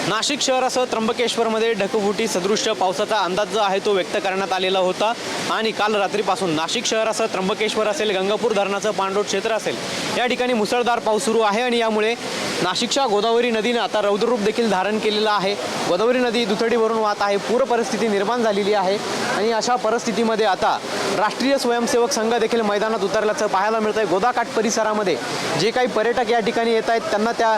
नाशिक शहरासह त्र्यंबकेश्वरमध्ये ढगफुटी सदृश्य पावसाचा अंदाज जो आहे तो व्यक्त करण्यात आलेला होता आणि काल रात्रीपासून नाशिक शहरासह त्र्यंबकेश्वर असेल, गंगापूर धरणाचं पाणलोट क्षेत्र असेल, या ठिकाणी मुसळधार पाऊस सुरू आहे आणि यामुळे नाशिकच्या गोदावरी नदीने आता रौद्ररूप देखील धारण केलेलं आहे। गोदावरी नदी दुथडी भरून वाहत आहे, पूर परिस्थिती निर्माण झालेली आहे आणि अशा परिस्थितीमध्ये आता राष्ट्रीय स्वयंसेवक संघ देखील मैदानात उतरल्याचं पाहायला मिळतंय। गोदाकाठ परिसरामध्ये जे काही पर्यटक या ठिकाणी येत आहेत त्यांना त्या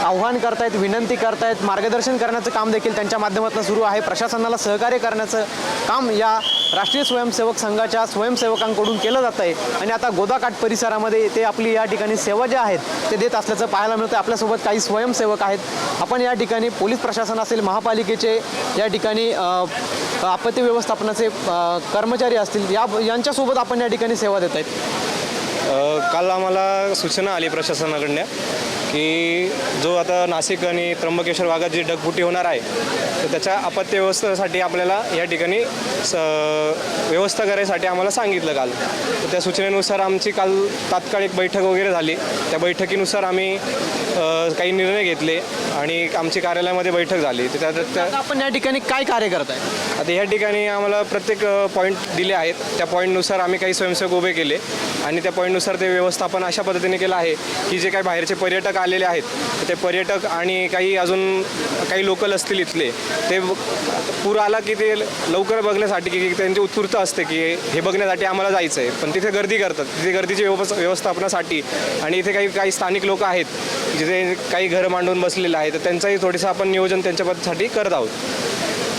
आव्हान करतायत, विनंती करतायत, मार्गदर्शन करण्याचं काम देखील त्यांच्या माध्यमातून सुरू आहे। प्रशासनाला सहकार्य करण्याचं काम या राष्ट्रीय स्वयंसेवक संघाच्या स्वयंसेवकांकडून केलं जात आहे आणि आता गोदाकाठ परिसरामध्ये ते आपली या ठिकाणी सेवा ज्या आहेत ते देत असल्याचं पाहायला मिळतं। आपल्यासोबत काही स्वयंसेवक आहेत, आपण या ठिकाणी पोलीस प्रशासन असेल, महापालिकेचे या ठिकाणी आपत्ती व्यवस्थापनाचे कर्मचारी असतील, यांच्यासोबत आपण या ठिकाणी सेवा देत आहेत। काल आम्हाला सूचना आली प्रशासनाकडून की जो आता नाशिक आणि त्र्यंबकेश्वर भागात जी ढगफुटी होणार आहे तर त्याच्या आपत्ती व्यवस्थेसाठी आपल्याला या ठिकाणी व्यवस्था करायसाठी आम्हाला सांगितलं काल। तर त्या सूचनेनुसार आमची काल तात्काळ एक बैठक वगैरे झाली। त्या बैठकीनुसार आम्ही काही निर्णय घेतले आणि आमची कार्यालयामध्ये बैठक झाली। तर त्यात आपण या ठिकाणी काय कार्य करताय? आता या ठिकाणी आम्हाला प्रत्येक पॉईंट दिले आहेत, त्या पॉईंटनुसार आम्ही काही स्वयंसेवक उभे केले आणि त्या पॉईंटनुसार ते व्यवस्थापन अशा पद्धतीने केलं आहे की जे काही बाहेरचे पर्यटक आलेले आहेत ते पर्यटक आणि काही अजून काही लोकल असतील इथले, ते पूर आला की ते लवकर बघण्यासाठी की त्यांची उत्स्फूर्त असते की हे बघण्यासाठी आम्हाला जायचं आहे, पण तिथे गर्दी करतात। तिथे गर्दीची व्यवस्थापनासाठी आणि इथे काही स्थानिक लोक आहेत जिथे काही घरं मांडून बसलेले आहेत, तर त्यांचंही थोडंसं आपण नियोजन त्यांच्यासाठी करत आहोत।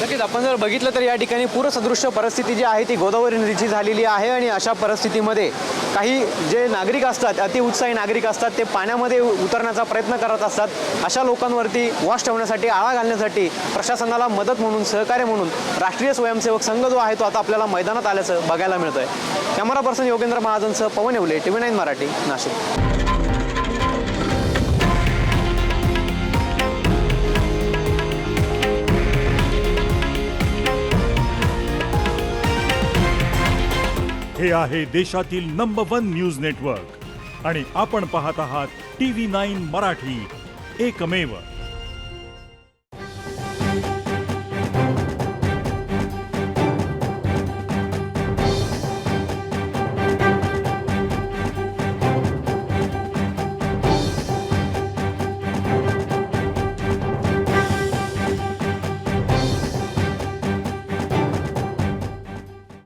नक्कीच आपण जर बघितलं तर या ठिकाणी पूरसदृश्य परिस्थिती जी आहे ती गोदावरी नदीची झालेली आहे आणि अशा परिस्थितीमध्ये काही जे नागरिक असतात, अतिउत्साही नागरिक असतात, ते पाण्यामध्ये उतरण्याचा प्रयत्न करत असतात। अशा लोकांवरती वॉश ठेवण्यासाठी, आळा घालण्यासाठी प्रशासनाला मदत म्हणून, सहकार्य म्हणून राष्ट्रीय स्वयंसेवक संघ जो आहे तो आता आपल्याला मैदानात आल्याचं बघायला मिळतं आहे। कॅमेरा पर्सन योगेंद्र महाजनसह पवन येवले, TV9 मराठी, नाशिक। हे आहे देशातील नंबर 1 न्यूज नेटवर्क आणि आपण पाहत आहात TV9 मराठी, एकमेव।